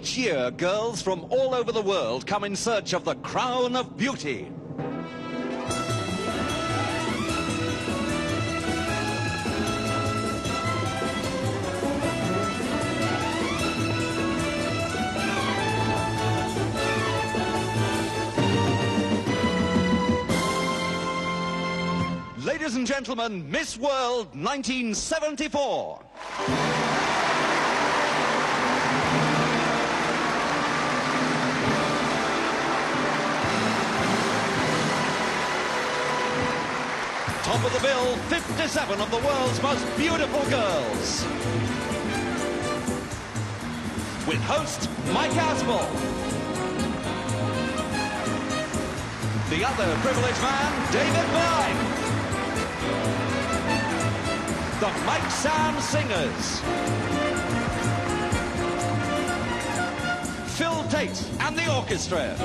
Each year, girls from all over the world come in search of the crown of beauty. Ladies and gentlemen, Miss World 1974. Top of the bill, 57 of the world's most beautiful girls. With host Mike Aspel. The other privileged man, David Blythe. The Mike Sam Singers. Phil Tate and the orchestra.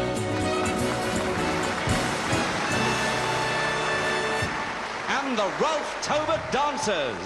And the Ralph Tobert Dancers.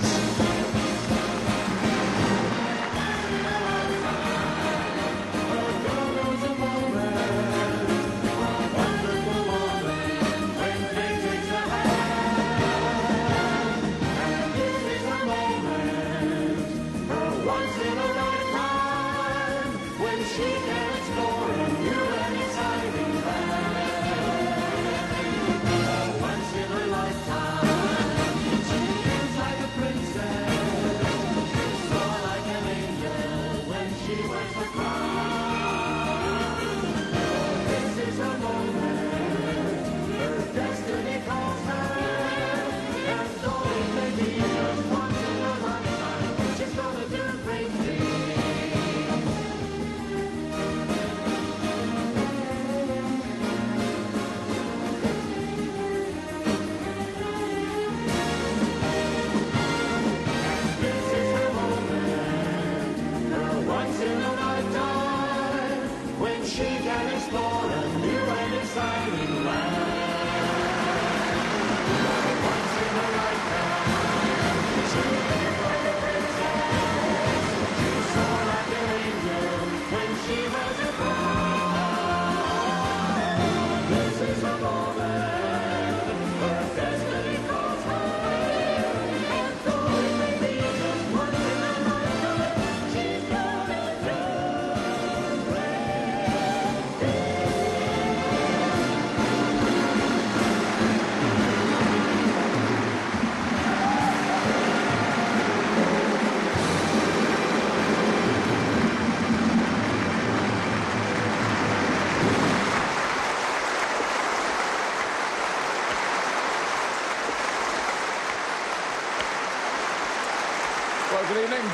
Good evening.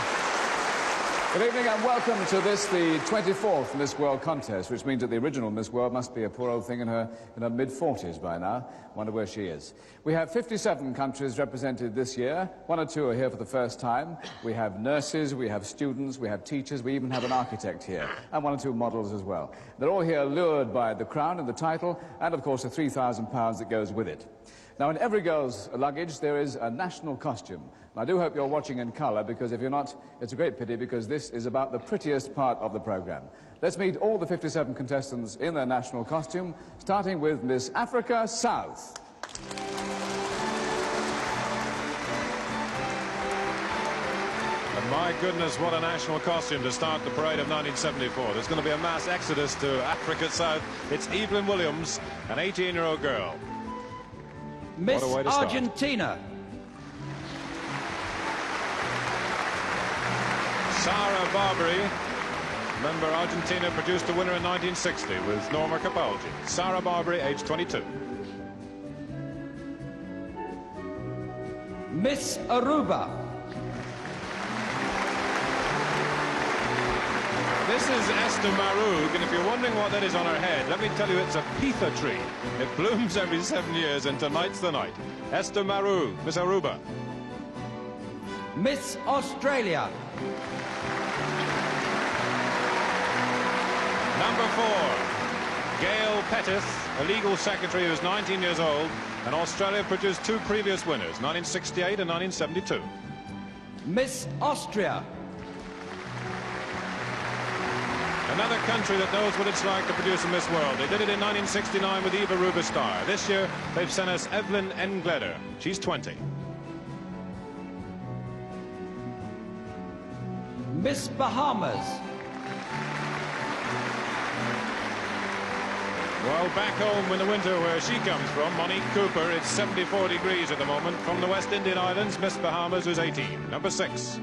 Good evening and welcome to this, the 24th Miss World contest, which means that the original Miss World must be a poor old thing in her mid-40s by now. Wonder where she is. We have 57 countries represented this year. One or two are here for the first time. We have nurses, we have students, we have teachers, we even have an architect here, and one or two models as well. They're all here lured by the crown and the title, and of course the £3,000 that goes with it. Now, in every girl's luggage, there is a national costume. And I do hope you're watching in colour, because if you're not, it's a great pity, because this is about the prettiest part of the programme. Let's meet all the 57 contestants in their national costume, starting with Miss Africa South. And my goodness, what a national costume to start the parade of 1974. There's going to be a mass exodus to Africa South. It's Evelyn Williams, an 18-year-old girl. Miss Argentina. Sarah Barbary. Remember, Argentina produced a winner in 1960 with Norma Capaldi. Sarah Barbary, age 22. Miss Aruba. This is Esther Maroug, and if you're wondering what that is on her head, let me tell you it's a pitha tree. It blooms every 7 years, and tonight's the night. Esther Maroug, Miss Aruba. Miss Australia. Number 4, Gail Pettis, a legal secretary who's 19 years old, and Australia produced two previous winners, 1968 and 1972. Miss Austria. Another country that knows what it's like to produce a Miss World. They did it in 1969 with Eva Rubistar. This year, they've sent us Evelyn Engleder. She's 20. Miss Bahamas. Well, back home in the winter where she comes from, Monique Cooper, it's 74 degrees at the moment. From the West Indian Islands, Miss Bahamas, who's 18. Number 6.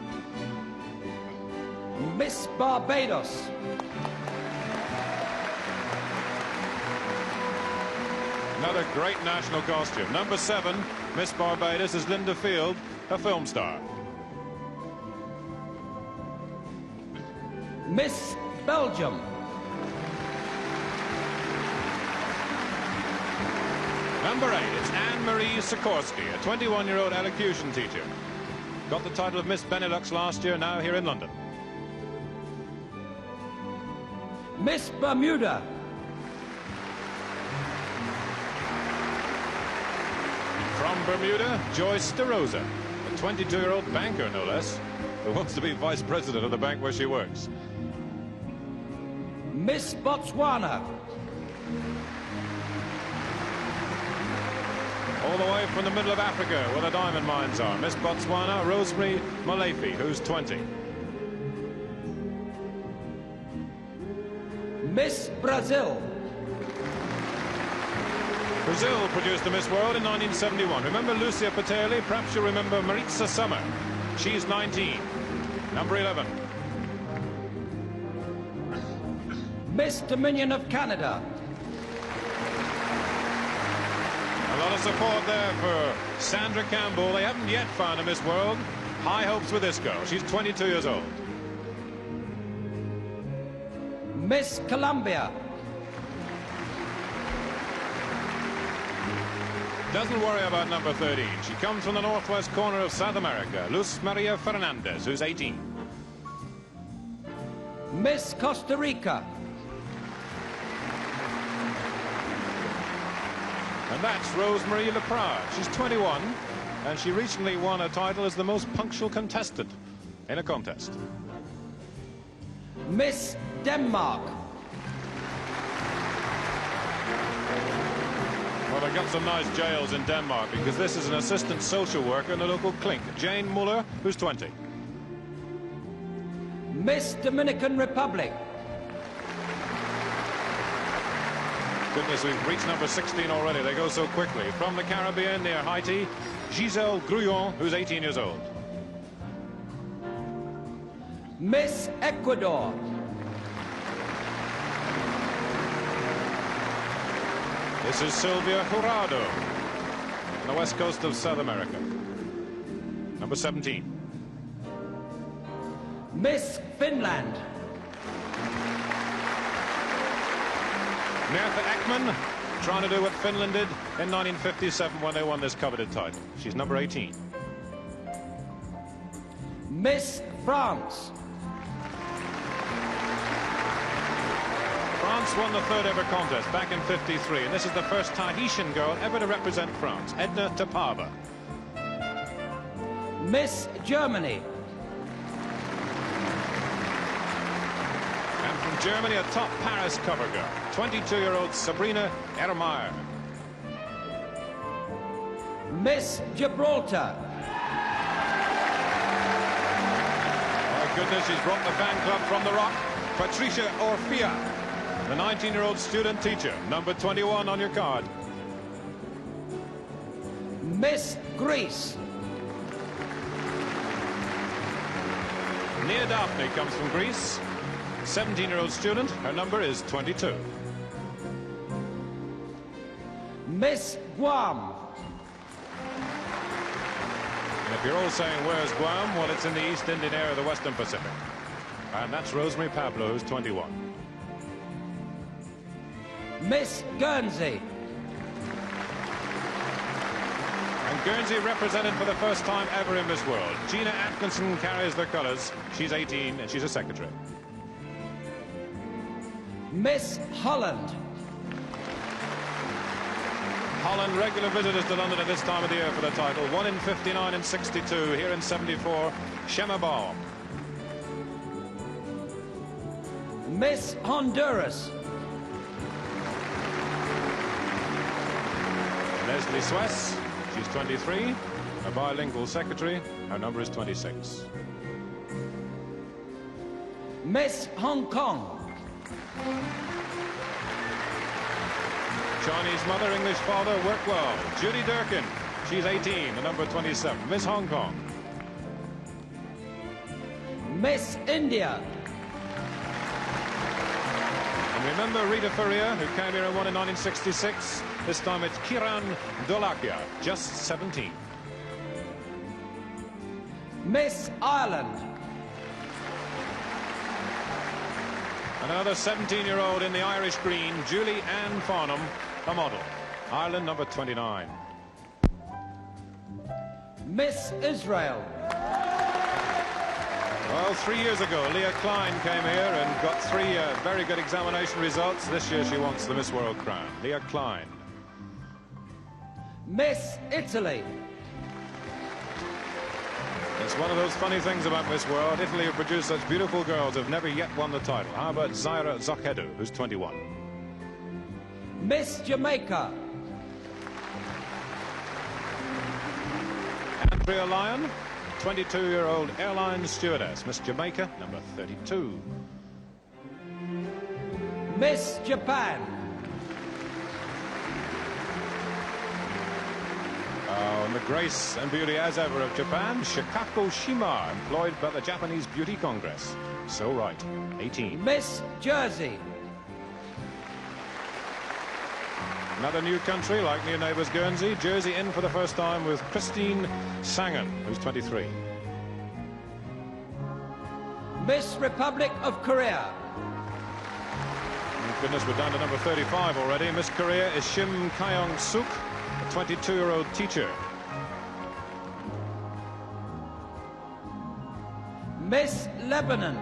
Miss Barbados. Another great national costume. Number 7, Miss Barbados, is Linda Field, a film star. Miss Belgium. Number 8, it's Anne-Marie Sikorsky, a 21-year-old elocution teacher. Got the title of Miss Benelux last year, now here in London. Miss Bermuda. From Bermuda, Joyce DeRosa, a 22-year-old banker, no less, who wants to be vice president of the bank where she works. Miss Botswana. All the way from the middle of Africa, where the diamond mines are, Miss Botswana, Rosemary Molefe, who's 20. Miss Brazil. Brazil produced the Miss World in 1971. Remember Lucia Paterli? Perhaps you'll remember Maritza Summer. She's 19. Number 11. Miss Dominion of Canada. A lot of support there for Sandra Campbell. They haven't yet found a Miss World. High hopes with this girl. She's 22 years old. Miss Colombia. Doesn't worry about number 13. She comes from the northwest corner of South America. Luz Maria Fernandez, who's 18. Miss Costa Rica. And that's Rosemary Leprade. She's 21, and she recently won a title as the most punctual contestant in a contest. Miss Denmark. Well, they've got some nice jails in Denmark because this is an assistant social worker in the local clink. Jane Muller, who's 20. Miss Dominican Republic. Goodness, we've reached number 16 already. They go so quickly. From the Caribbean near Haiti, Giselle Grullon, who's 18 years old. Miss Ecuador. This is Sylvia Jurado on the west coast of South America. Number 17. Miss Finland. Mertha Ekman, trying to do what Finland did in 1957 when they won this coveted title. She's number 18. Miss France. France won the third ever contest back in '53, and this is the first Tahitian girl ever to represent France, Edna Tapava. Miss Germany. And from Germany, a top Paris cover girl, 22-year-old Sabrina Ermeyer. Miss Gibraltar. My goodness, she's brought the fan club from the Rock. Patricia Orfia, the 19-year-old student teacher, number 21 on your card. Miss Greece. Nia Daphne comes from Greece. 17-year-old student. Her number is 22. Miss Guam. And if you're all saying, where's Guam? Well, it's in the East Indian area of the Western Pacific. And that's Rosemary Pablo, who's 21. Miss Guernsey. And Guernsey represented for the first time ever in Miss World. Gina Atkinson carries the colours. She's 18 and she's a secretary. Miss Holland. Holland, regular visitors to London at this time of the year for the title. Won in 59 and 62, here in 74, Shema Baum. Miss Honduras. Leslie Swess, she's 23, a bilingual secretary. Her number is 26. Miss Hong Kong. Chinese mother, English father, work well. Judy Durkin, she's 18, the number 27. Miss Hong Kong. Miss India. And remember Rita Furrier, who came here and won in 1966? This time it's Kiran Dolakia, just 17. Miss Ireland. And another 17-year-old in the Irish green, Julie Ann Farnham, a model. Ireland, number 29. Miss Israel. Well, 3 years ago, Leah Klein came here and got three very good examination results. This year she wants the Miss World crown. Leah Klein. Miss Italy. It's one of those funny things about Miss World. Italy have produced such beautiful girls who've never yet won the title. How about Zaira Zochedu, who's 21? Miss Jamaica. Andrea Lyon, 22-year-old airline stewardess. Miss Jamaica, number 32. Miss Japan. Oh, and the grace and beauty as ever of Japan, Shikako Shima, employed by the Japanese Beauty Congress. So right, 18. Miss Jersey. Another new country like new neighbours Guernsey. Jersey in for the first time with Christine Sangen, who's 23. Miss Republic of Korea. Thank goodness we're down to number 35 already. Miss Korea is Shim Kyung-suk, a 22-year-old teacher. Miss Lebanon.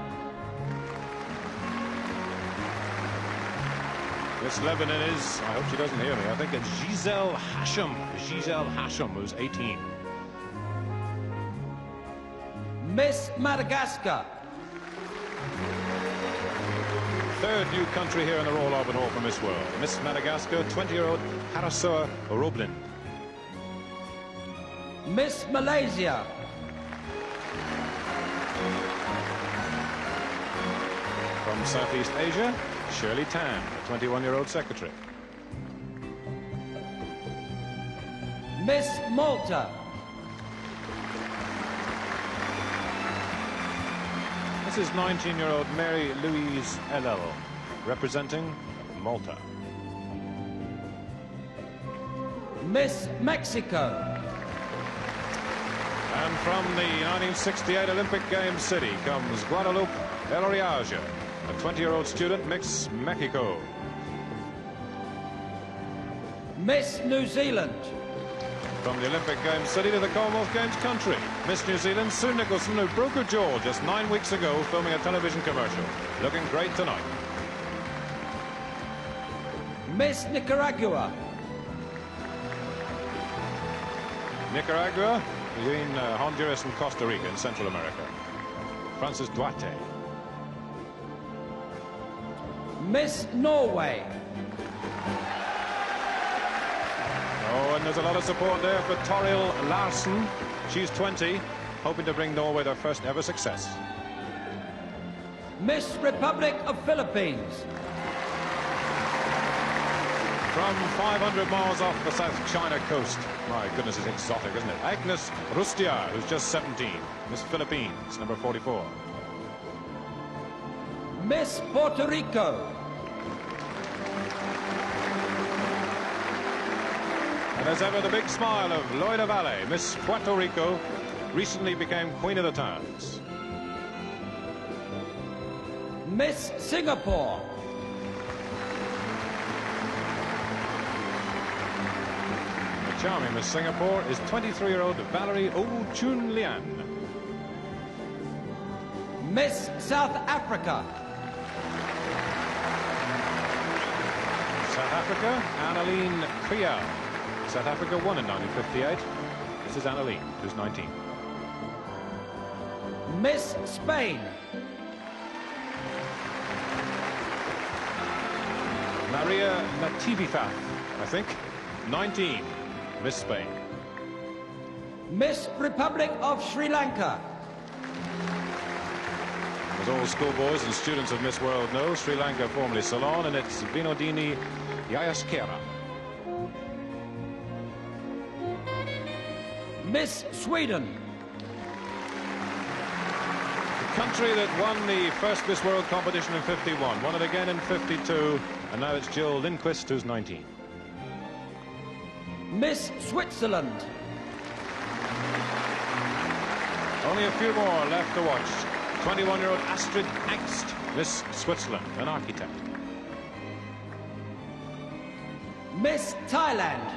Miss Lebanon is, I hope she doesn't hear me, I think it's Giselle Hashem. Giselle Hashem, who's 18. Miss Madagascar. Third new country here in the Royal Albert Hall for Miss World. Miss Madagascar, 20-year-old Harasoa Roblin. Miss Malaysia. From Southeast Asia, Shirley Tan, a 21-year-old secretary. Miss Malta. This is 19-year-old Mary Louise Ellel, representing Malta. Miss Mexico. And from the 1968 Olympic Games city comes Guadalupe Eloriaja, a 20-year-old student, Miss Mexico. Miss New Zealand. From the Olympic Games city to the Commonwealth Games country, Miss New Zealand, Sue Nicholson, who broke her jaw just 9 weeks ago filming a television commercial. Looking great tonight. Miss Nicaragua. Nicaragua, between Honduras and Costa Rica in Central America. Francis Duarte. Miss Norway. Oh, and there's a lot of support there for Toril Larsen. She's 20, hoping to bring Norway their first ever success. Miss Republic of Philippines. From 500 miles off the South China coast. My goodness, it's exotic, isn't it? Agnes Rustia, who's just 17. Miss Philippines, number 44. Miss Puerto Rico. And as ever, the big smile of Loida Valle, Miss Puerto Rico, recently became Queen of the Towns. Miss Singapore. The charming Miss Singapore is 23-year-old Valerie Oh Chun Lian. Miss South Africa. South Africa, Annaline Kriel. South Africa won in 1958. This is Annaline, who's 19. Miss Spain. Maria Natividad, I think. 19, Miss Spain. Miss Republic of Sri Lanka. As all schoolboys and students of Miss World know, Sri Lanka, formerly Ceylon, and it's Vinodini Yayaskera. Miss Sweden. The country that won the first Miss World competition in 51, won it again in 52, and now it's Jill Lindquist, who's 19. Miss Switzerland. Only a few more left to watch. 21-year-old Astrid Angst, Miss Switzerland, an architect. Miss Thailand.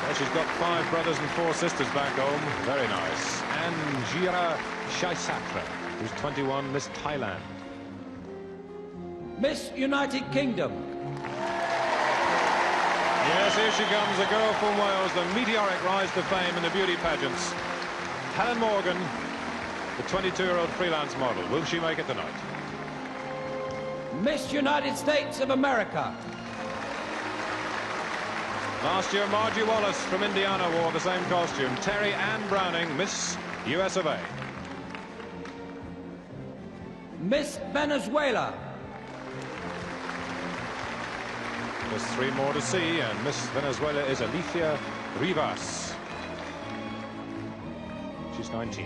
Well, she's got 5 brothers and 4 sisters back home. Very nice. And Jira Shaisatra, who's 21, Miss Thailand. Miss United Kingdom. Yes, here she comes, a girl from Wales, the meteoric rise to fame in the beauty pageants. Helen Morgan, the 22-year-old freelance model. Will she make it tonight? Miss United States of America. Last year, Margie Wallace from Indiana wore the same costume. Terry Ann Browning, Miss US of A. Miss Venezuela. There's 3 more to see, and Miss Venezuela is Alicia Rivas. She's 19.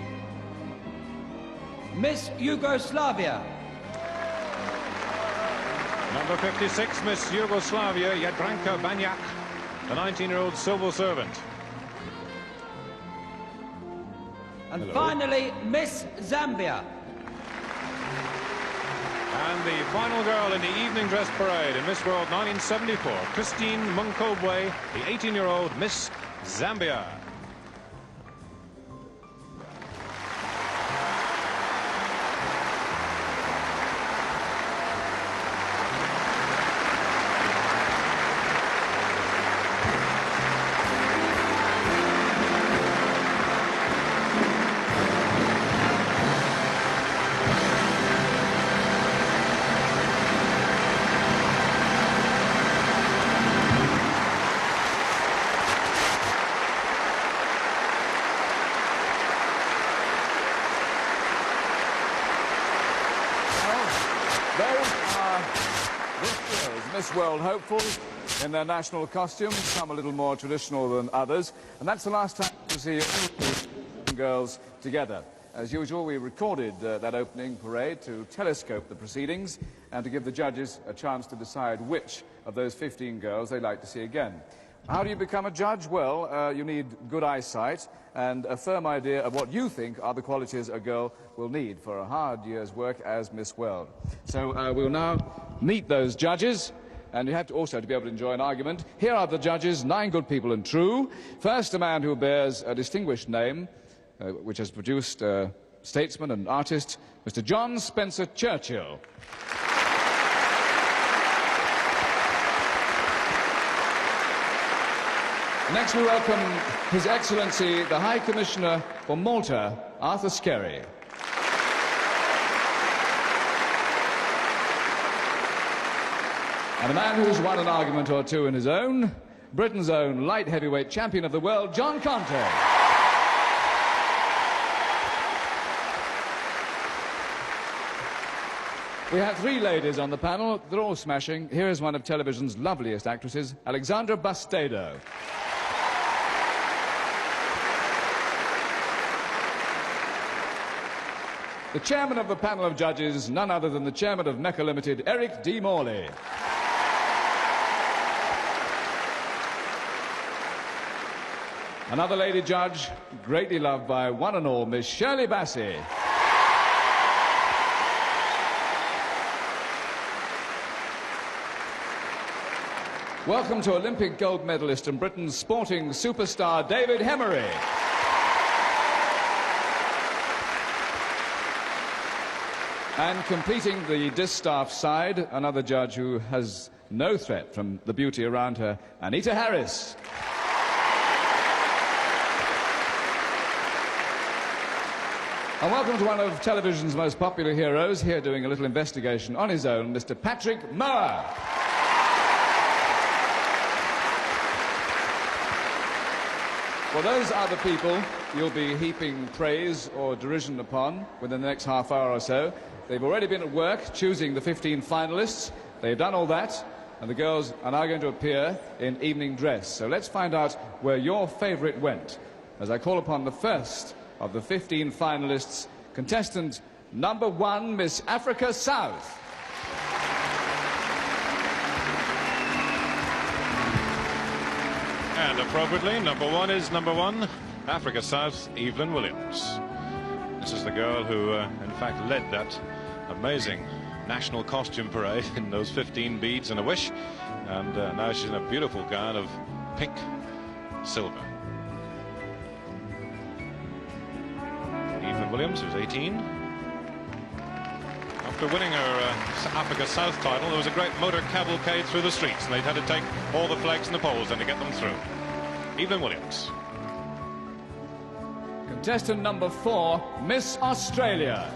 Miss Yugoslavia. Number 56, Miss Yugoslavia, Jadranka Banjak, the 19-year-old civil servant. And Hello. finally, Miss Zambia. And the final girl in the evening dress parade in Miss World 1974, Christine Munkobwe, the 18-year-old Miss Zambia. Those are this year's Miss World hopefuls in their national costumes, some a little more traditional than others. And that's the last time to see girls together. As usual, we recorded that opening parade to telescope the proceedings and to give the judges a chance to decide which of those 15 girls they'd like to see again. How do you become a judge? Well, you need good eyesight and a firm idea of what you think are the qualities a girl will need for a hard year's work as Miss World. So we'll now meet those judges, and you have to also to be able to enjoy an argument. Here are the judges, 9 good people and true. First, a man who bears a distinguished name, which has produced a statesman and artist, Mr. John Spencer Churchill. Next we welcome His Excellency, the High Commissioner for Malta, Arthur Skerry. And a man who's won an argument or two in his own, Britain's own light heavyweight champion of the world, John Conte. We have 3 ladies on the panel. They're all smashing. Here is one of television's loveliest actresses, Alexandra Bastedo. The chairman of the panel of judges, none other than the chairman of Mecca Limited, Eric D. Morley. Another lady judge, greatly loved by one and all, Miss Shirley Bassey. Welcome to Olympic gold medalist and Britain's sporting superstar, David Hemery. And completing the distaff side, another judge who has no threat from the beauty around her, Anita Harris. And welcome to one of television's most popular heroes, here doing a little investigation on his own, Mr. Patrick Moore. Well, those are the people you'll be heaping praise or derision upon within the next half hour or so. They've already been at work choosing the 15 finalists. They've done all that, and the girls are now going to appear in evening dress. So let's find out where your favourite went, as I call upon the first of the 15 finalists, contestant number 1, Miss Africa South. And appropriately, number 1 is number 1, Africa South, Evelyn Williams. This is the girl who, in fact, led that amazing national costume parade in those 15 beads and a wish. And now she's in a beautiful gown of pink silver. Evelyn Williams, who's 18. After winning her Africa South title, there was a great motor cavalcade through the streets, and they'd had to take all the flags and the poles then to get them through. Evelyn Williams. Contestant number 4, Miss Australia.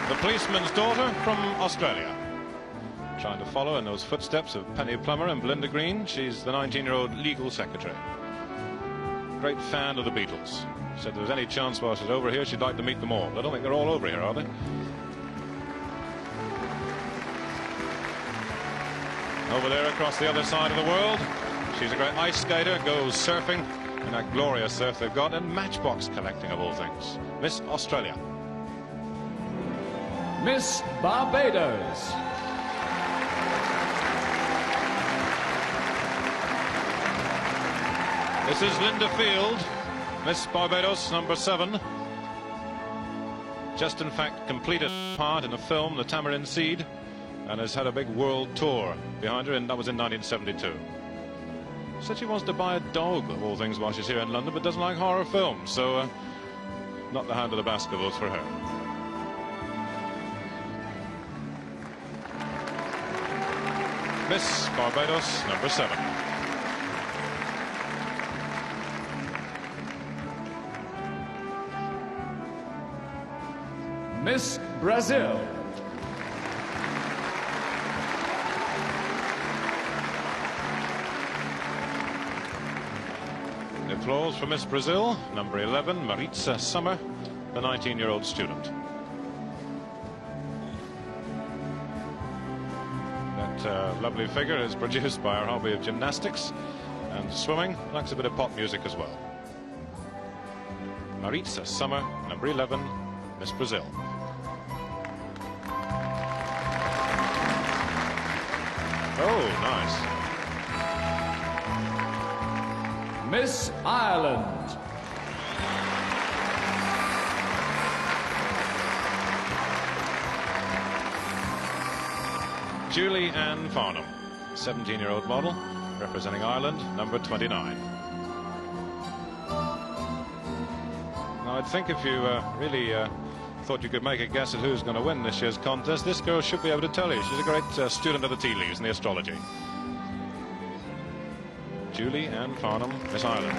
The policeman's daughter from Australia. Trying to follow in those footsteps of Penny Plummer and Belinda Green. She's the 19-year-old legal secretary. Great fan of the Beatles. Said if there was any chance while she's over here, she'd like to meet them all. I don't think they're all over here, are they? Over there across the other side of the world, she's a great ice skater, goes surfing in that glorious surf they've got, and matchbox collecting of all things. Miss Australia. Miss Barbados. This is Linda Field, Miss Barbados, number 7. Just in fact completed part in a film, The Tamarind Seed, and has had a big world tour behind her, and that was in 1972. Said she wants to buy a dog, of all things, while she's here in London, but doesn't like horror films, so not the Hound of the Baskervilles for her. Miss Barbados, number 7. Miss Brazil. The applause for Miss Brazil, number 11, Maritza Summer, the 19-year-old student. That lovely figure is produced by our hobby of gymnastics and swimming. Likes a bit of pop music as well. Maritza Summer, number 11, Miss Brazil. Oh, nice. Miss Ireland. Julie Ann Farnham, 17-year-old model, representing Ireland, number 29. Now, I'd think if you really thought you could make a guess at who's going to win this year's contest, this girl should be able to tell you. She's a great student of the tea leaves and the astrology. Julie Ann Farnham, Miss Ireland.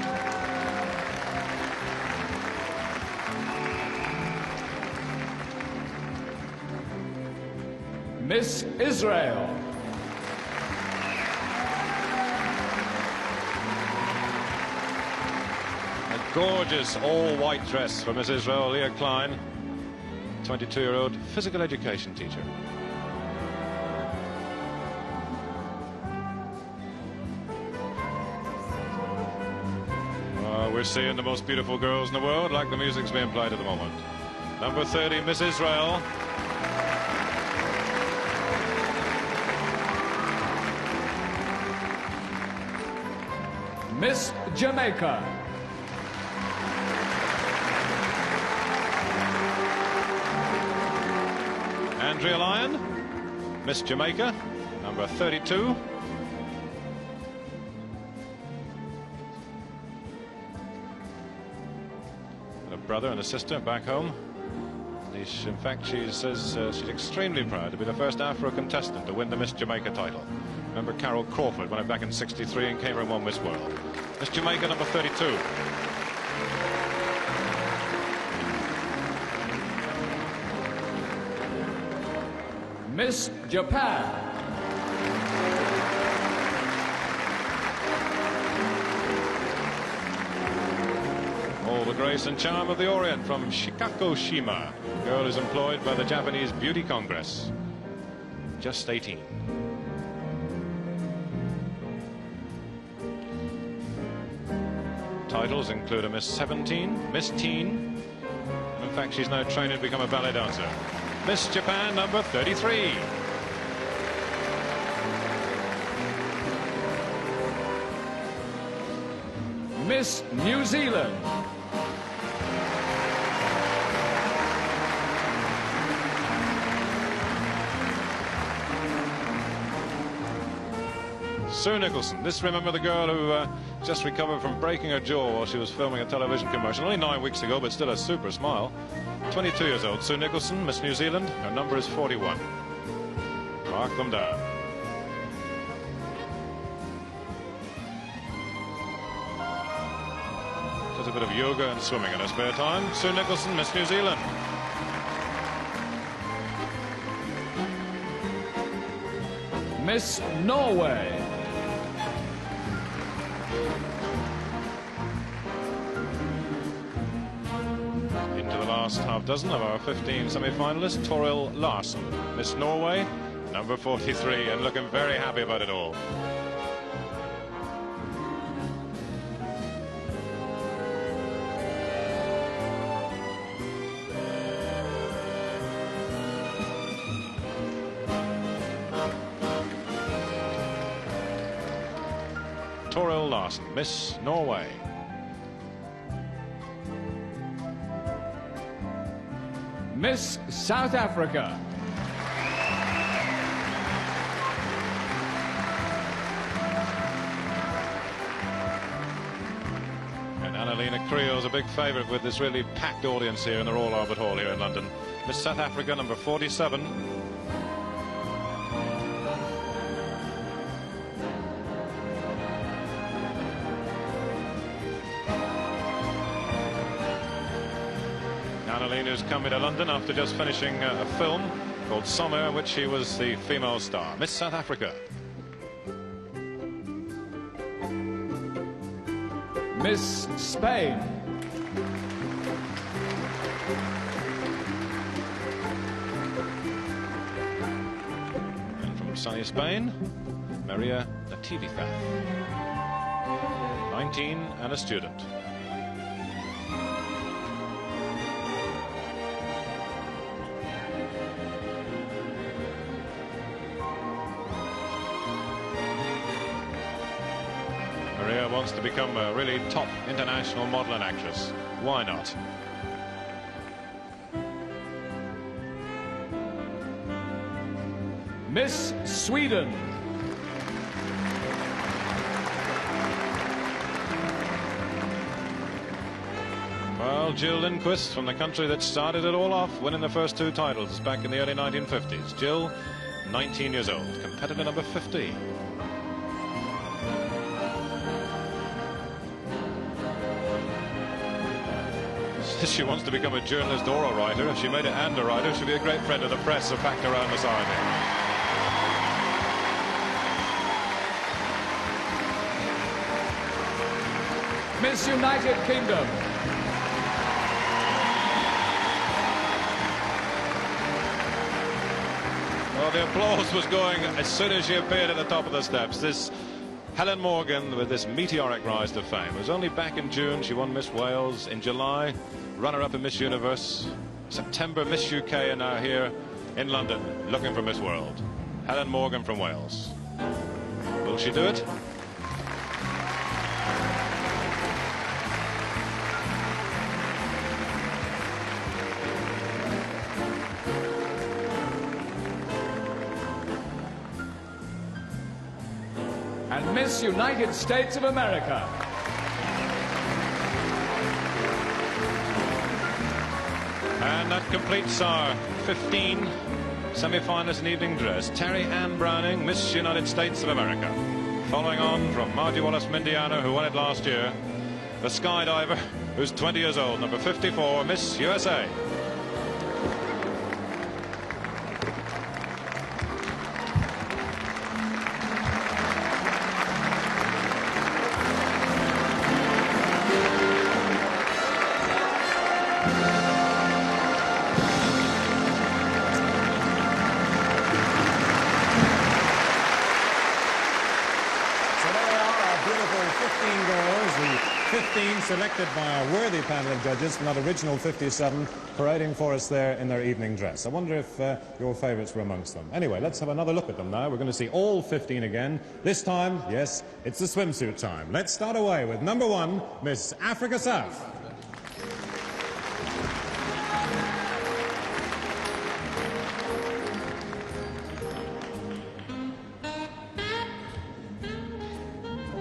Miss Israel. A gorgeous all-white dress for Miss Israel, Leah Klein, 22-year-old physical education teacher. We're seeing the most beautiful girls in the world, like the music's being played at the moment. Number 30, Miss Israel. Miss Jamaica. Andrea Lyon, Miss Jamaica, number 32. And a brother and a sister back home. In fact, she says she's extremely proud to be the first Afro contestant to win the Miss Jamaica title. Remember Carol Crawford won it back in '63 and came and won Miss World. Miss Jamaica, number 32. Miss Japan. All the grace and charm of the Orient from Shikagoshima. Girl is employed by the Japanese Beauty Congress. Just 18. Titles include a Miss 17, Miss Teen, and in fact she's now training to become a ballet dancer. Miss Japan, number 33. Miss New Zealand. Sue Nicholson. This, remember, the girl who just recovered from breaking her jaw while she was filming a television commercial only 9 weeks ago, but still a super smile. 22 years old. Sue Nicholson, Miss New Zealand. Her number is 41. Mark them down. Does a bit of yoga and swimming in her spare time. Sue Nicholson, Miss New Zealand. Miss Norway. Into the last half dozen of our 15 semi-finalists. Toril Larsen, Miss Norway, number 43, and looking very happy about it all. Toril Larsen, Miss Norway. Miss South Africa. And Annalena Creel's a big favourite with this really packed audience here in the Royal Albert Hall here in London. Miss South Africa, number 47. Annalena's coming to London after just finishing a film called Summer, in which she was the female star. Miss South Africa. Miss Spain. And from sunny Spain, Maria Natividad. 19 and a student. Maria wants to become a really top international model and actress. Why not? Miss Sweden. Well, Jill Lindquist from the country that started it all off, winning the first 2 titles back in the early 1950s. Jill, 19 years old, competitor number 50. She wants to become a journalist or a writer. If she made it and a writer, she'd be a great friend of the press so packed around the side here. Miss United Kingdom. Well, the applause was going as soon as she appeared at the top of the steps. This Helen Morgan with this meteoric rise to fame. It was only back in June she won Miss Wales. In July, runner-up in Miss Universe. September, Miss UK, and now here in London looking for Miss World. Helen Morgan from Wales. Will she do it? And Miss United States of America. And that completes our 15 semi-finalists in evening dress. Terry Ann Browning, Miss United States of America. Following on from Margie Wallace-Mindiano, who won it last year, the skydiver, who's 20 years old, number 54, Miss USA. Girls, the 15 selected by our worthy panel of judges from that original 57, parading for us there in their evening dress. I wonder if your favourites were amongst them. Anyway, let's have another look at them now. We're going to see all 15 again. This time, yes, it's the swimsuit time. Let's start away with number 1, Miss Africa South.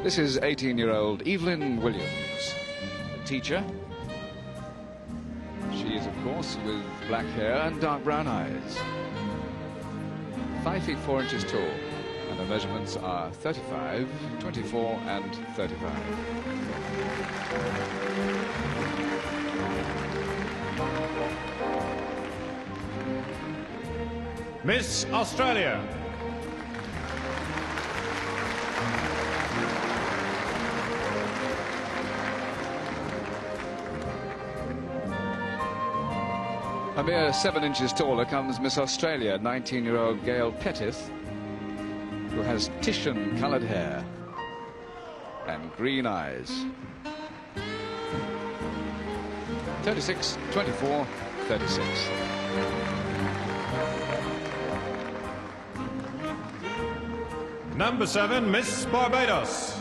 This is 18-year-old Evelyn Williams, a teacher. She is, of course, with black hair and dark brown eyes. 5 feet 4 inches tall, and her measurements are 35, 24, and 35. Miss Australia. A mere 7 inches taller comes Miss Australia, 19-year-old Gail Pettis, who has Titian-coloured hair and green eyes. 36, 24, 36. Number 7, Miss Barbados.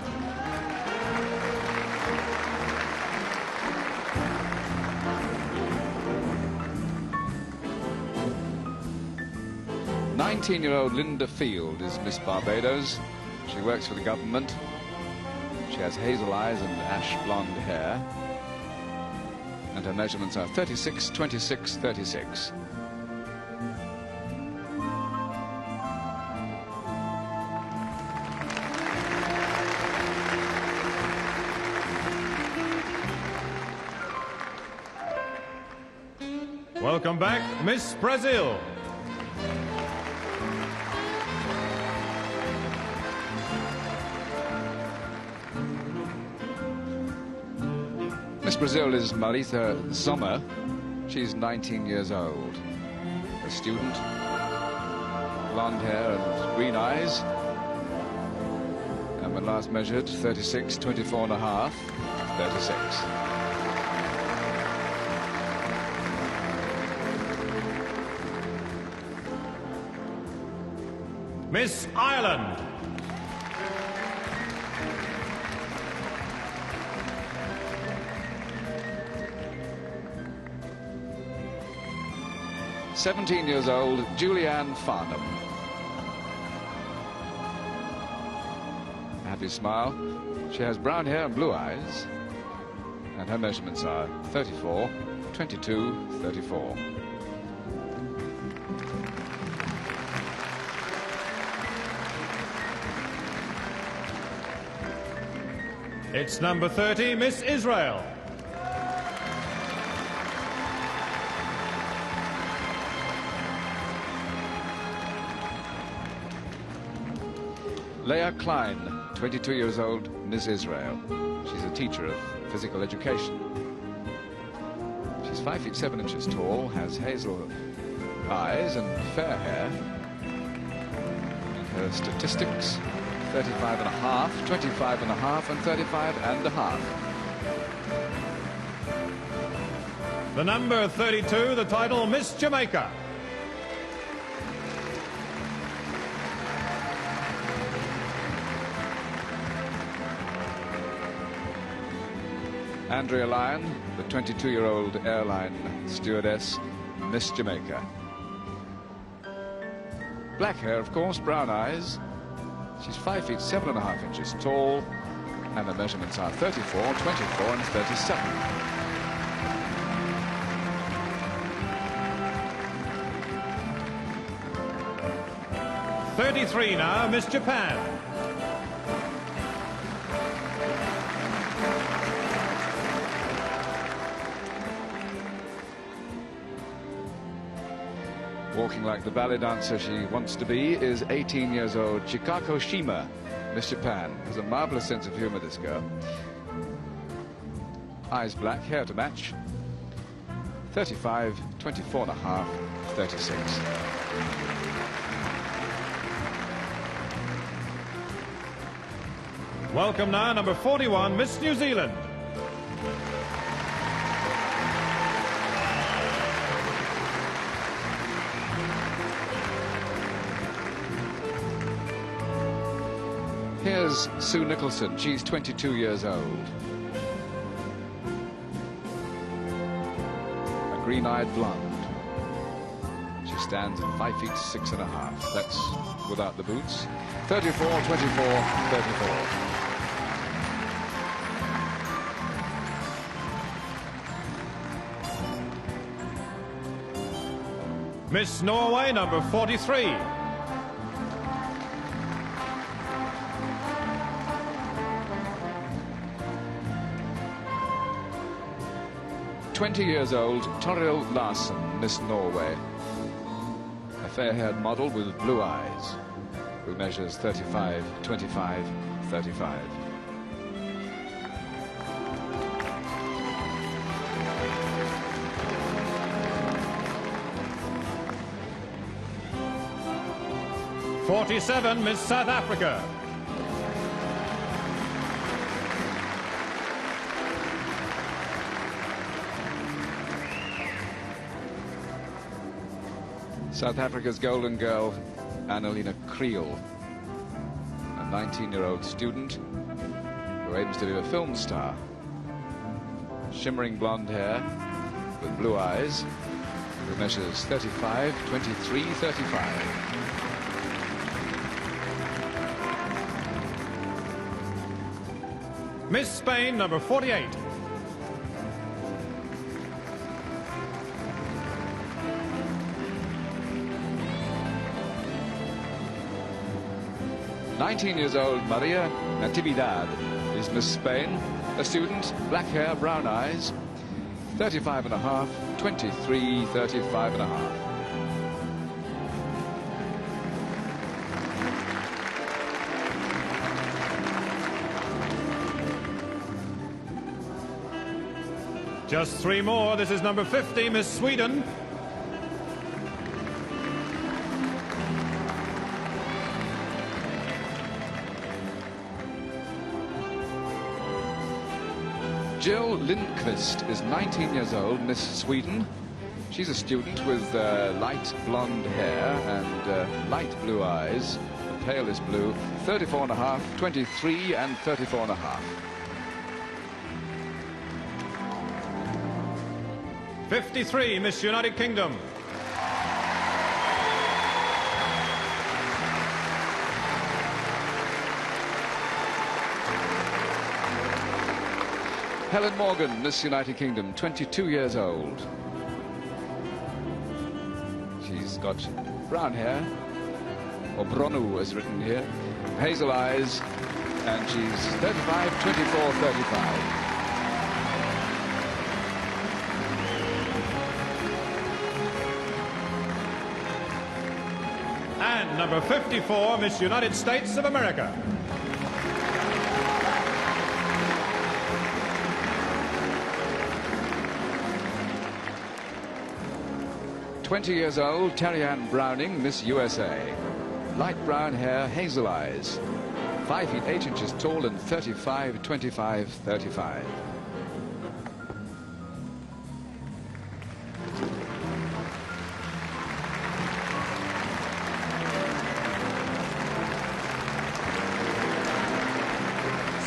Nineteen-year-old Linda Field is Miss Barbados. She works for the government. She has hazel eyes and ash blonde hair. And her measurements are 36, 26, 36. Welcome back, Miss Brazil. Miss Brazil is Marita Sommer. She's 19 years old. A student, blonde hair and green eyes. And when last measured, 36, 24 and a half, 36. Miss Ireland. "17 years old, Julianne Farnham. Happy smile. She has brown hair and blue eyes. And her measurements are 34, 22, 34. It's number 30, Miss Israel. Leah Klein, 22 years old, Miss Israel. She's a teacher of physical education. She's 5 feet 7 inches tall, has hazel eyes and fair hair. And her statistics, 35 and a half, 25 and a half, and 35 and a half. The number 32, the title, Miss Jamaica. Andrea Lyon, the 22-year-old airline stewardess, Miss Jamaica. Black hair, of course, brown eyes. She's 5 feet 7 and a half inches tall, and the measurements are 34, 24, and 37. "33 now, Miss Japan. Walking like the ballet dancer she wants to be is 18 years old Chikako Shima, Miss Japan. Has a marvelous sense of humor, this girl. Eyes black, hair to match. 35, 24 and a half, 36. Welcome now, number 41, Miss New Zealand. Here's Sue Nicholson. She's 22 years old. A green-eyed blonde. She stands at 5 feet 6 and a half. That's without the boots. 34, 24, 34. Miss Norway, number 43. Years old, Toril Larsen, Miss Norway. A fair-haired model with blue eyes, who measures 35, 25, 35. '47, Miss South Africa. South Africa's golden girl, Annalena Kriel, a 19-year-old student who aims to be a film star. Shimmering blonde hair with blue eyes, who measures 35, 23, 35. Miss Spain, number 48. Years old Maria Natividad is Miss Spain, a student, black hair, brown eyes, 35 and a half, 23, 35 and a half. Just 3 more. This is number 50, Miss Sweden. Jill Lindqvist is 19 years old, Miss Sweden. She's a student with light blonde hair and light blue eyes, the palest blue, 34 and a half, 23 and 34 and a half. 53, Miss United Kingdom. Helen Morgan, Miss United Kingdom, 22 years old. She's got brown hair, or bronu as written here, hazel eyes, and she's 35, 24, 35. And number 54, Miss United States of America. Years old, Terry-Ann Browning, Miss USA. Light brown hair, hazel eyes. 5 feet 8 inches tall and 35, 25, 35.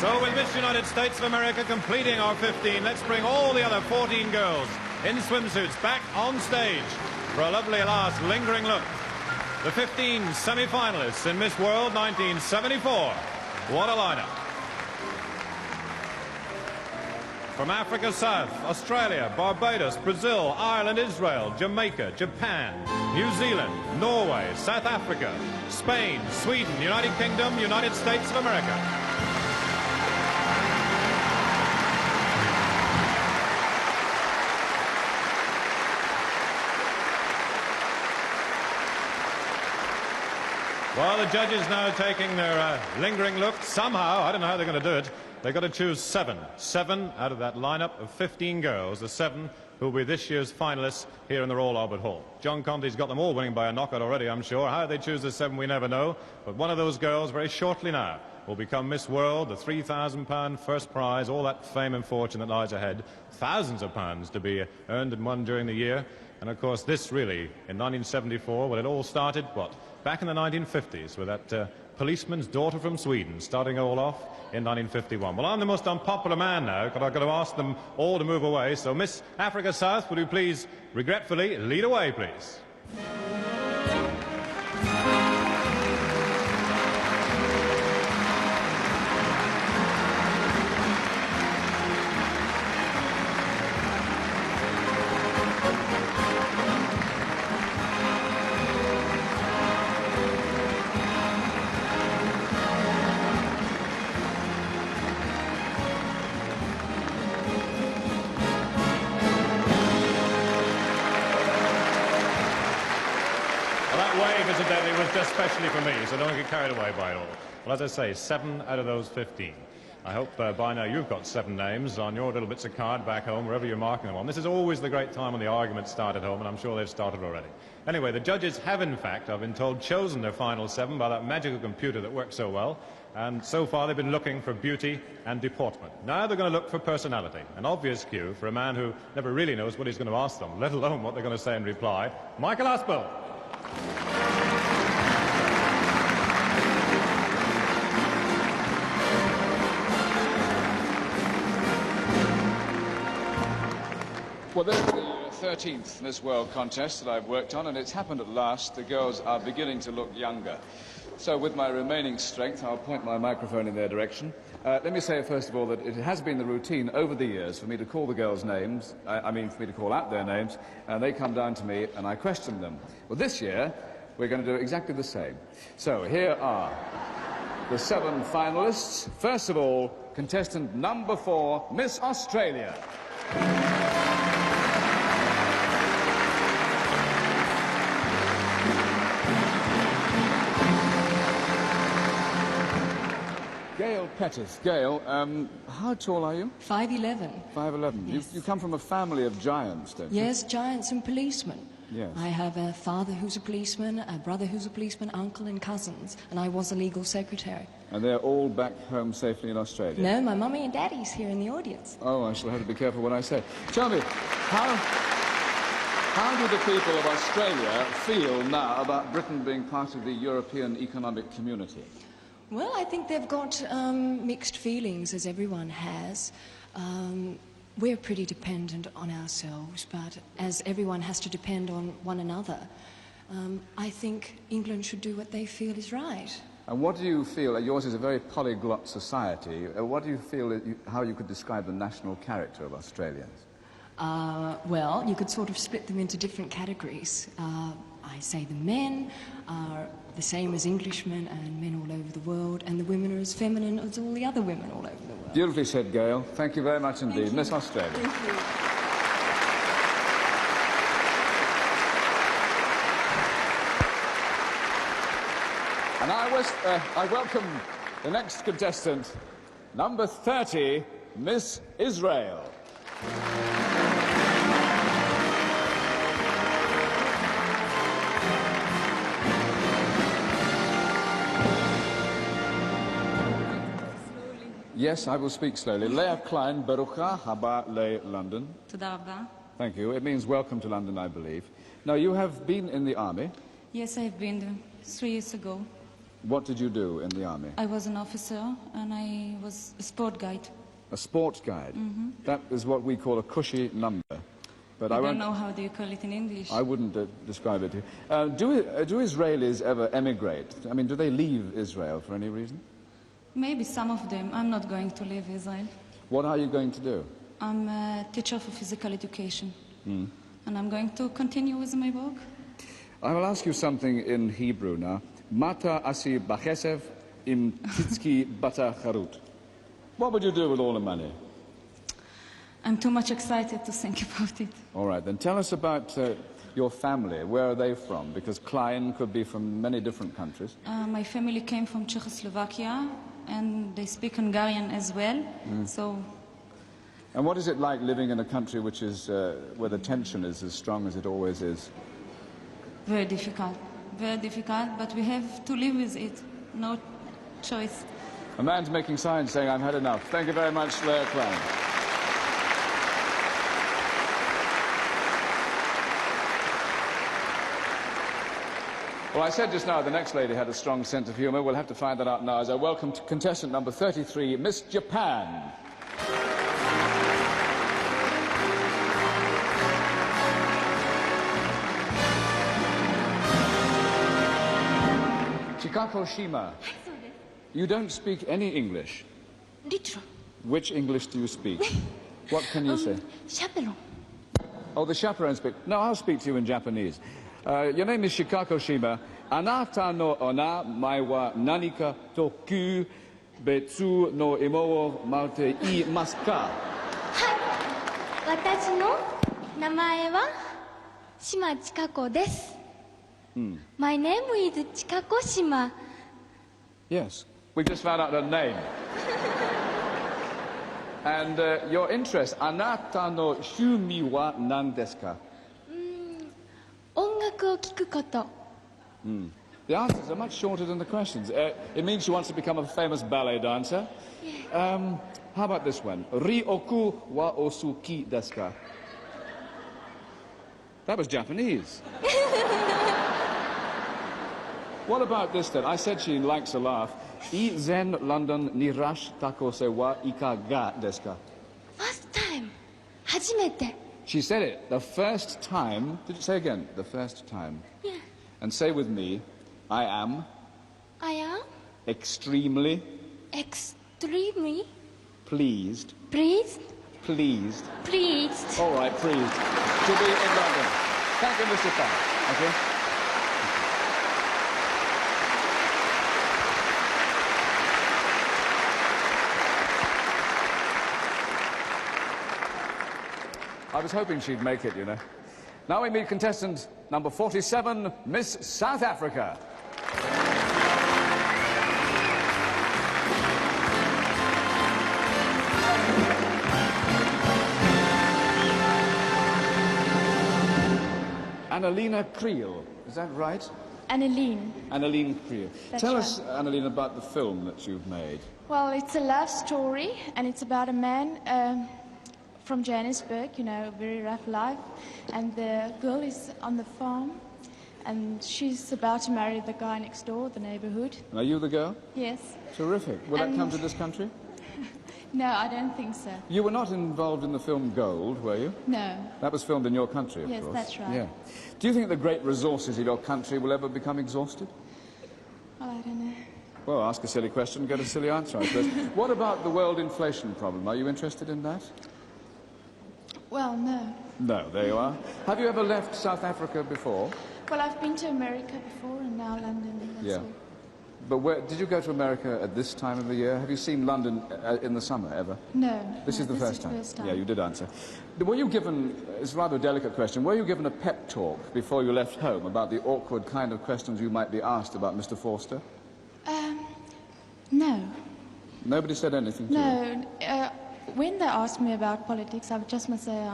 So with Miss United States of America completing our 15, let's bring all the other 14 girls in swimsuits back on stage for a lovely last lingering look. The 15 semi-finalists in Miss World 1974. What a lineup. From Africa South, Australia, Barbados, Brazil, Ireland, Israel, Jamaica, Japan, New Zealand, Norway, South Africa, Spain, Sweden, United Kingdom, United States of America. Well, the judges now taking their lingering look. Somehow, I don't know how they're going to do it, they've got to choose seven out of that lineup of 15 girls, the 7 who will be this year's finalists here in the Royal Albert Hall. John Conte's got them all winning by a knockout already, I'm sure. How they choose the 7, we never know. But one of those girls, very shortly now, will become Miss World, the £3,000 first prize, all that fame and fortune that lies ahead. Thousands of pounds to be earned and won during the year. And of course, this really, in 1974, when it all started, what? Back in the 1950s, with that policeman's daughter from Sweden, starting all off in 1951. Well, I'm the most unpopular man now, because I've got to ask them all to move away. So, Miss Africa South, would you please, regretfully, lead away, please? Incidentally, was just specially for me, so don't get carried away by it all. Well, as I say, 7 out of those 15. I hope by now you've got 7 names on your little bits of card back home, wherever you're marking them on. This is always the great time when the arguments start at home, and I'm sure they've started already. Anyway, the judges have, in fact, I've been told, chosen their final 7 by that magical computer that works so well. And so far, they've been looking for beauty and deportment. Now they're going to look for personality, an obvious cue for a man who never really knows what he's going to ask them, let alone what they're going to say in reply. Michael Aspel. Well, this is the 13th Miss World contest that I've worked on, and it's happened at last. The girls are beginning to look younger. So with my remaining strength, I'll point my microphone in their direction. Let me say, first of all, that it has been the routine over the years for me to call the girls' names, for me to call out their names, and they come down to me and I question them. Well, this year, we're going to do exactly the same. So here are the 7 finalists. First of all, contestant number 4, Miss Australia. Gail Pettis. Gail, how tall are you? 5'11". 5'11". Yes. You come from a family of giants, don't you? Yes, giants and policemen. Yes. I have a father who's a policeman, a brother who's a policeman, uncle and cousins, and I was a legal secretary. And they're all back home safely in Australia? No, my mummy and daddy's here in the audience. Oh, I shall have to be careful what I say. Tell me, how do the people of Australia feel now about Britain being part of the European Economic Community? Well, I think they've got mixed feelings, as everyone has. We're pretty dependent on ourselves, but as everyone has to depend on one another, I think England should do what they feel is right. And what do you feel, yours is a very polyglot society, what do you feel, how you could describe the national character of Australians? Well, you could sort of split them into different categories. I say the men are the same as Englishmen and men all over the world, and the women are as feminine as all the other women all over the world. Beautifully said, Gail. Thank you very much indeed. Miss Australia. Thank you. And I welcome the next contestant, number 30, Miss Israel. Yes, I will speak slowly. Leah Klein, Barucha Haba Le London. Thank you. It means welcome to London, I believe. Now, you have been in the army. Yes, I've been there 3 years ago. What did you do in the army? I was an officer and I was a sport guide. A sports guide? Mm-hmm. That is what we call a cushy number. But I don't know how do you call it in English. I wouldn't describe it to you. Do Israelis ever emigrate? I mean, do they leave Israel for any reason? Maybe some of them. I'm not going to leave Israel. What are you going to do? I'm a teacher for physical education. And I'm going to continue with my work. I will ask you something in Hebrew now. Mata asi bachesev im tzitski bata charut. What would you do with all the money? I'm too much excited to think about it. All right, then tell us about your family, where are they from? Because Klein could be from many different countries. My family came from Czechoslovakia, and they speak Hungarian as well. So, And what is it like living in a country which is, where the tension is as strong as it always is? very difficult, but we have to live with it. No choice. A man's making signs saying, I've had enough. Thank you very much, Leah Klein. Well, I said just now the next lady had a strong sense of humour. We'll have to find that out now as I welcome contestant number 33, Miss Japan. Chikako Shima. You don't speak any English. Little. Which English do you speak? What can you say? Chaperone. Oh, the chaperone speak. No, I'll speak to you in Japanese. Your name is Chikako Shima. Anata no ona mai wa nanika toku betsu no imo wo maute iimasu ka? 私の名前は島千佳子です。My name is 千佳子島。 Yes, we just found out her name. And your interest, anata no shumi wa nan desu ka? 音楽を聴くこと。 The answers are much shorter than the questions. It means she wants to become a famous ballet dancer. How about this one? Ryoku wa osuki desu ka? That was Japanese. What about this then? I said she likes a laugh. I zen London nirash takose wa ikaga desu ka? First time. 初めて。 She said it. The first time. Did you say again? The first time. Yeah. And say with me, I am I am extremely extremely pleased. pleased. Pleased. Pleased. All right, pleased to be in London. Thank you, Mr. Fan. Thank you. I was hoping she'd make it, you know. Now we meet contestant number 47, Miss South Africa. Annalena Creel, is that right? Anneline. Annalena Creel. That's Tell right. us, Annalena, about the film that you've made. Well, it's a love story, and it's about a man from Johannesburg, you know, a very rough life. And the girl is on the farm, and she's about to marry the guy next door, the neighborhood. Are you the girl? Yes. Terrific. Will that And- come to this country? No, I don't think so. You were not involved in the film Gold, were you? No. That was filmed in your country, of Yes, course. that's right. Yeah. Do you think the great resources of your country will ever become exhausted? Well, I don't know. Well, ask a silly question, get a silly answer, I suppose. What about the world inflation problem? Are you interested in that? Well, no. No, there you are. Have you ever left South Africa before? Well, I've been to America before, and now London, that's Yeah. all. But where, did you go to America at this time of the year? Have you seen London in the summer ever? No. This no, is the first time? First time. Yeah, you did answer. Were you given, it's a rather delicate question, were you given a pep talk before you left home about the awkward kind of questions you might be asked about Mr. Forster? No. Nobody said anything to you? No. When they asked me about politics, I just must say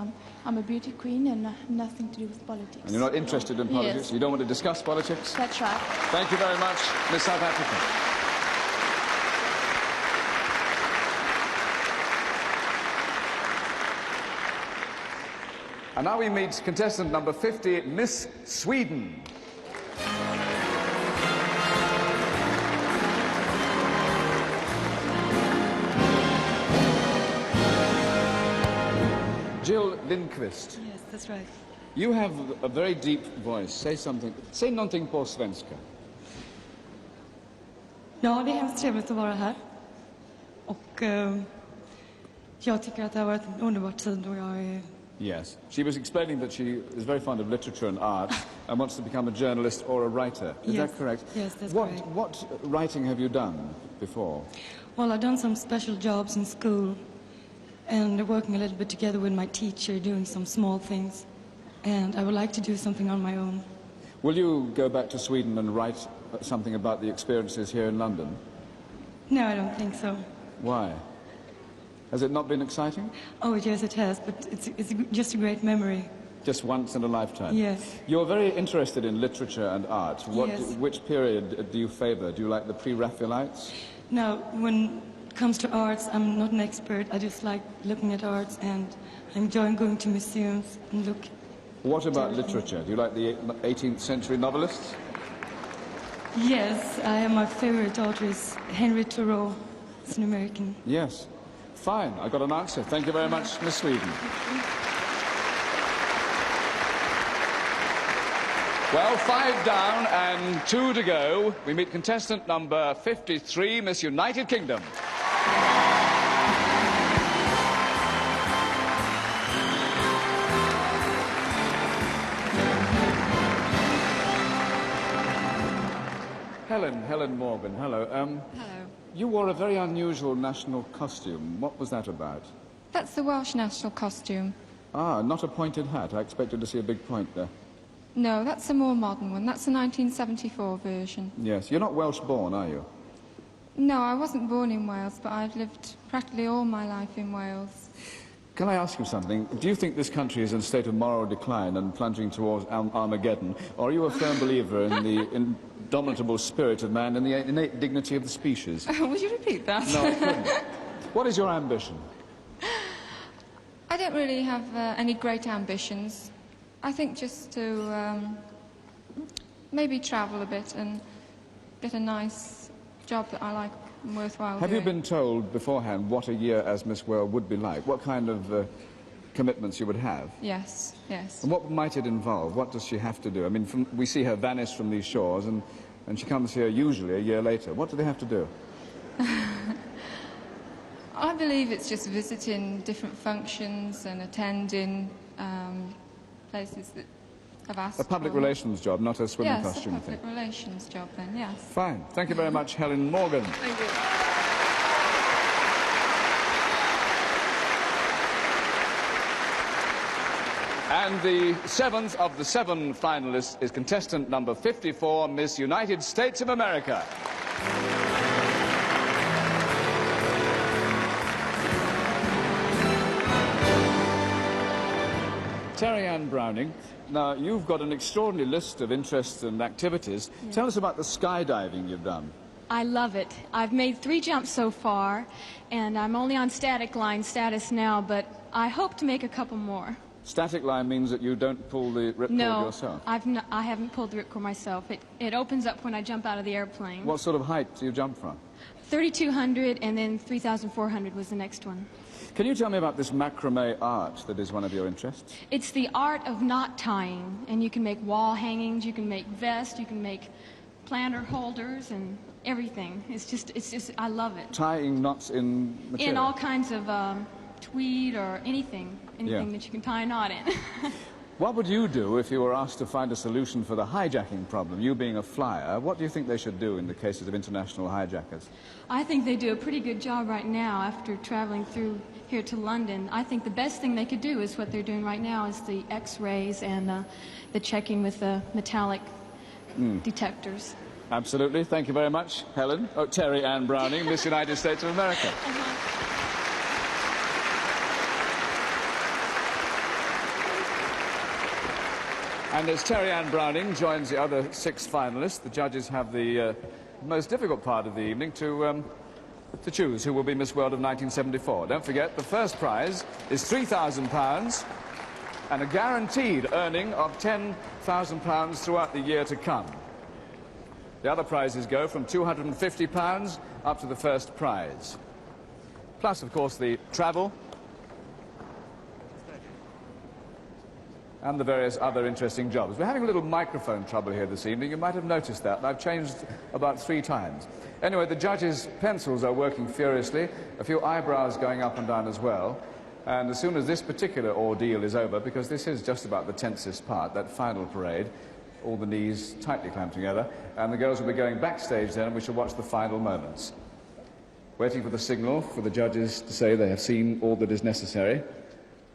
I'm a beauty queen and nothing to do with politics. And you're not interested in politics? Yes. You don't want to discuss politics? That's right. Thank you very much, Miss South Africa. And now we meet contestant number 50, Miss Sweden. Jill Lindqvist. Yes, that's right. You have a very deep voice. Say something. Say någonting på svenska. Ja, det är hemskt trevligt att vara här. Och jag tycker att det har varit en underbar tid och jag är... Yes. She was explaining that she is very fond of literature and art and wants to become a journalist or a writer. Is Yes. that correct? Yes, that's what, correct. What writing have you done before? Well, I've done some special jobs in school and working a little bit together with my teacher, doing some small things. and I would like to do something on my own. Will you go back to Sweden and write something about the experiences here in London? No, I don't think so. Why? Has it not been exciting? Oh, yes, it has, but it's just a great memory. Just once in a lifetime? Yes. You're very interested in literature and art. Yes. Which period do you favour? Do you like the pre-Raphaelites? Now, when it comes to arts, I'm not an expert. I just like looking at arts, and I enjoy going to museums and look. What about literature? Do you like the 18th century novelists? Yes, my favorite author is Henry Thoreau. He's an American. Yes. Fine, I got an answer. Thank you very much, Miss Sweden. Well, 5 down and 2 to go. We meet contestant number 53, Miss United Kingdom. Helen Morgan, hello. Hello. You wore a very unusual national costume. What was that about? That's the Welsh national costume. Ah, not a pointed hat. I expected to see a big point there. No, that's a more modern one. That's the 1974 version. Yes. You're not Welsh born, are you? No, I wasn't born in Wales, but I've lived practically all my life in Wales. Can I ask you something? Do you think this country is in a state of moral decline and plunging towards Armageddon? Or are you a firm believer in the indomitable spirit of man and the innate dignity of the species? Would you repeat that? No, I couldn't. What is your ambition? I don't really have any great ambitions. I think just to maybe travel a bit and get a nice job that I like and worthwhile Have doing. you been told beforehand what a year as Miss World would be like? What kind of commitments you would have? Yes, yes. And what might it involve? What does she have to do? I mean, we see her vanish from these shores and she comes here usually a year later. What do they have to do? I believe it's just visiting different functions and attending places that have asked A public for. relations job, not a swimming Yes, costume a thing. public relations job then, yes. Fine. Thank you very much, Helen Morgan. Thank you. And the 7th of the 7 finalists is contestant number 54, Miss United States of America. Terry Ann Browning, now you've got an extraordinary list of interests and activities. Yeah. Tell us about the skydiving you've done. I love it. I've made 3 jumps so far, and I'm only on static line status now, but I hope to make a couple more. Static line means that you don't pull the ripcord yourself. No, I haven't pulled the ripcord myself. It opens up when I jump out of the airplane. What sort of height do you jump from? 3,200, and then 3,400 was the next one. Can you tell me about this macrame art that is one of your interests? It's the art of knot tying, and you can make wall hangings, you can make vests, you can make planter holders, and everything. It's just, I love it. Tying knots in material? In all kinds of tweed or anything Yeah. that you can tie a knot in. What would you do if you were asked to find a solution for the hijacking problem? You being a flyer, what do you think they should do in the cases of international hijackers? I think they do a pretty good job right now after traveling through here to London. I think the best thing they could do is what they're doing right now is the X-rays and the checking with the metallic detectors. Absolutely. Thank you very much, Helen. Oh, Terry Ann Browning, Miss United States of America. And as Terry Ann Browning joins the other 6 finalists, the judges have the most difficult part of the evening to choose who will be Miss World of 1974. Don't forget, the first prize is £3,000 and a guaranteed earning of £10,000 throughout the year to come. The other prizes go from £250 up to the first prize. Plus, of course, the travel and the various other interesting jobs. We're having a little microphone trouble here this evening. You might have noticed that. I've changed about 3 times. Anyway, the judges' pencils are working furiously, a few eyebrows going up and down as well. And as soon as this particular ordeal is over, because this is just about the tensest part, that final parade, all the knees tightly clamped together, and the girls will be going backstage then, and we shall watch the final moments. Waiting for the signal for the judges to say they have seen all that is necessary.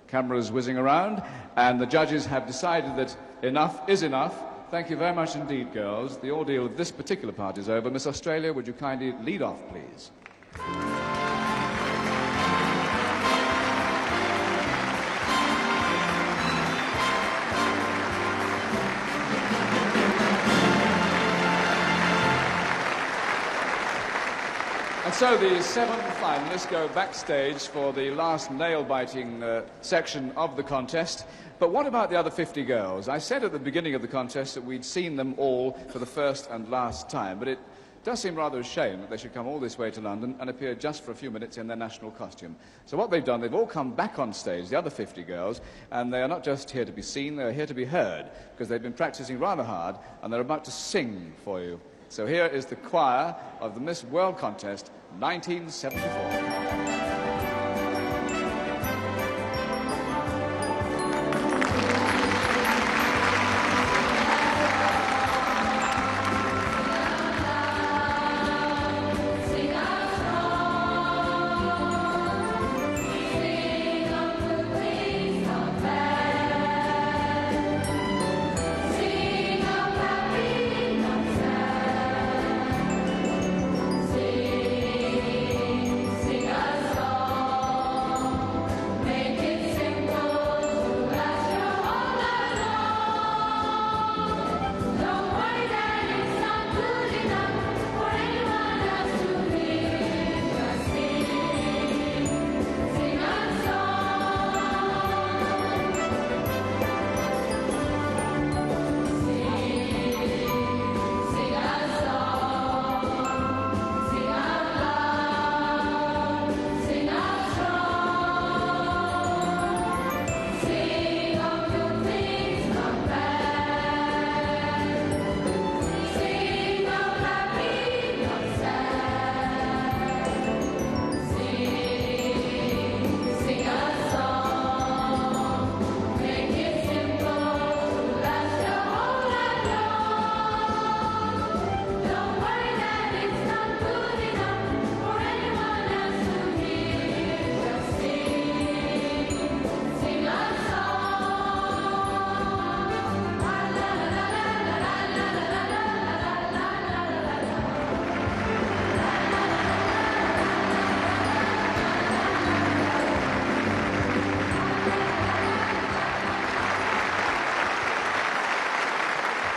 cameras whizzing around, and the judges have decided that enough is enough. Thank you very much indeed, girls. The ordeal of this particular part is over. Miss Australia, would you kindly lead off, please? And so the 7 finalists go backstage for the last nail-biting section of the contest. But what about the other 50 girls? I said at the beginning of the contest that we'd seen them all for the first and last time, but it does seem rather a shame that they should come all this way to London and appear just for a few minutes in their national costume. So what they've done, they've all come back on stage, the other 50 girls, and they are not just here to be seen, they're here to be heard, because they've been practicing rather hard, and they're about to sing for you. So here is the choir of the Miss World Contest 1974.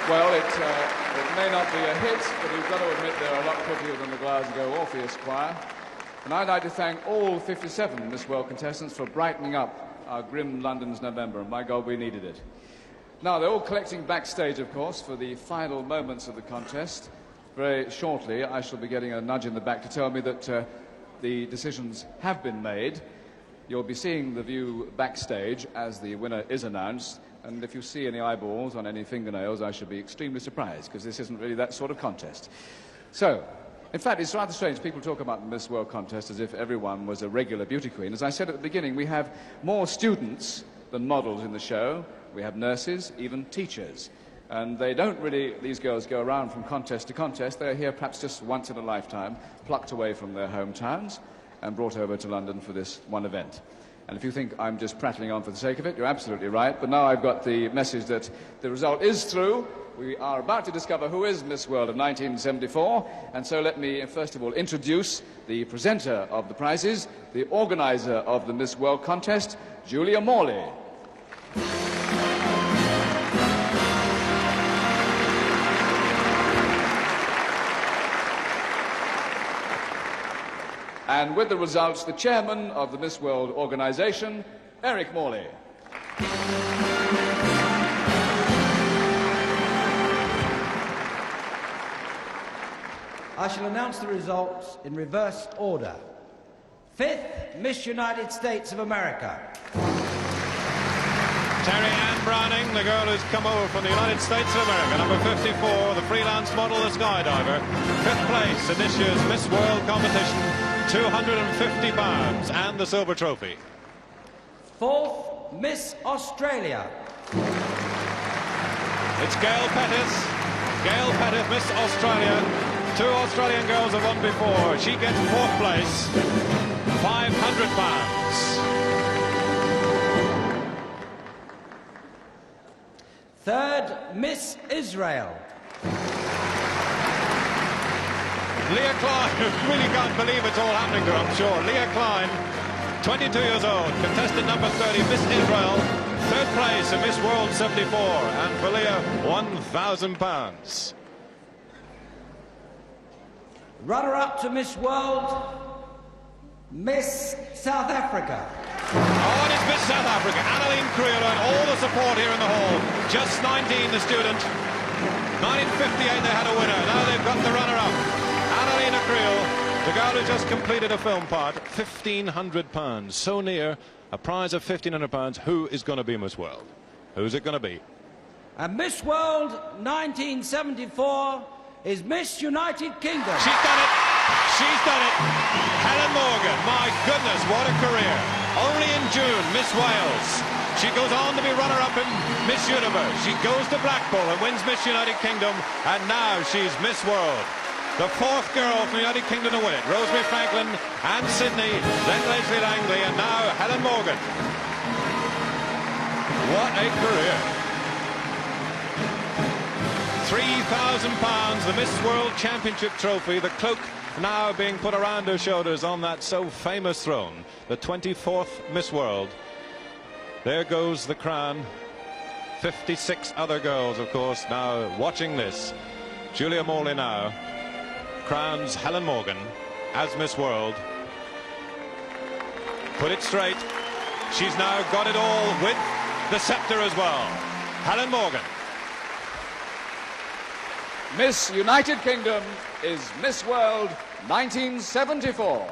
Well, it may not be a hit, but you've got to admit they're a lot prettier than the Glasgow Orpheus Choir. And I'd like to thank all 57 Miss World contestants for brightening up our grim London's November, and my God, we needed it. Now, they're all collecting backstage, of course, for the final moments of the contest. Very shortly, I shall be getting a nudge in the back to tell me that the decisions have been made. You'll be seeing the view backstage as the winner is announced. And if you see any eyeballs on any fingernails, I should be extremely surprised, because this isn't really that sort of contest. So, in fact, it's rather strange. People talk about the Miss World contest as if everyone was a regular beauty queen. As I said at the beginning, we have more students than models in the show. We have nurses, even teachers. And they don't really, these girls, go around from contest to contest. They're here perhaps just once in a lifetime, plucked away from their hometowns and brought over to London for this one event. And if you think I'm just prattling on for the sake of it, you're absolutely right. But now I've got the message that the result is through. We are about to discover who is Miss World of 1974. And so let me, first of all, introduce the presenter of the prizes, the organizer of the Miss World contest, Julia Morley. And with the results, the chairman of the Miss World organisation, Eric Morley. I shall announce the results in reverse order. 5th, Miss United States of America. Terry Ann Browning, the girl who's come over from the United States of America, number 54, the freelance model, the skydiver. 5th place in this year's Miss World competition, £250 and the silver trophy. 4th, Miss Australia. It's Gail Pettis. Gail Pettis, Miss Australia. 2 Australian girls have won before. She gets 4th place, £500. Third, Miss Israel. Leah Klein, really can't believe it's all happening to her, I'm sure. Leah Klein, 22 years old, contestant number 30, Miss Israel, third place in Miss World 74, and for Leah, £1,000. Runner-up to Miss World, Miss South Africa. Oh, and it's Miss South Africa, Annalene Creel, and all the support here in the hall. Just 19, the student. 1958, they had a winner. Now they've got the runner-up. Annalene Creel, the girl who just completed a film part, £1,500. So near a prize of £1,500. Who is going to be Miss World? Who's it going to be? And Miss World 1974 is Miss United Kingdom. She's done it. She's done it. Helen Morgan. My goodness, what a career. Only in June, Miss Wales. She goes on to be runner-up in Miss Universe. She goes to Blackpool and wins Miss United Kingdom. And now she's Miss World. The fourth girl from the United Kingdom to win it. Rosemary Franklin and Sydney, then Leslie Langley, and now Helen Morgan. What a career. £3,000, the Miss World Championship trophy, the cloak now being put around her shoulders on that so famous throne, the 24th Miss World. There goes the crown. 56 other girls, of course, now watching this. Julia Morley now crowns Helen Morgan as Miss World. Put it straight. She's now got it all with the scepter as well. Helen Morgan. Miss United Kingdom is Miss World 1974.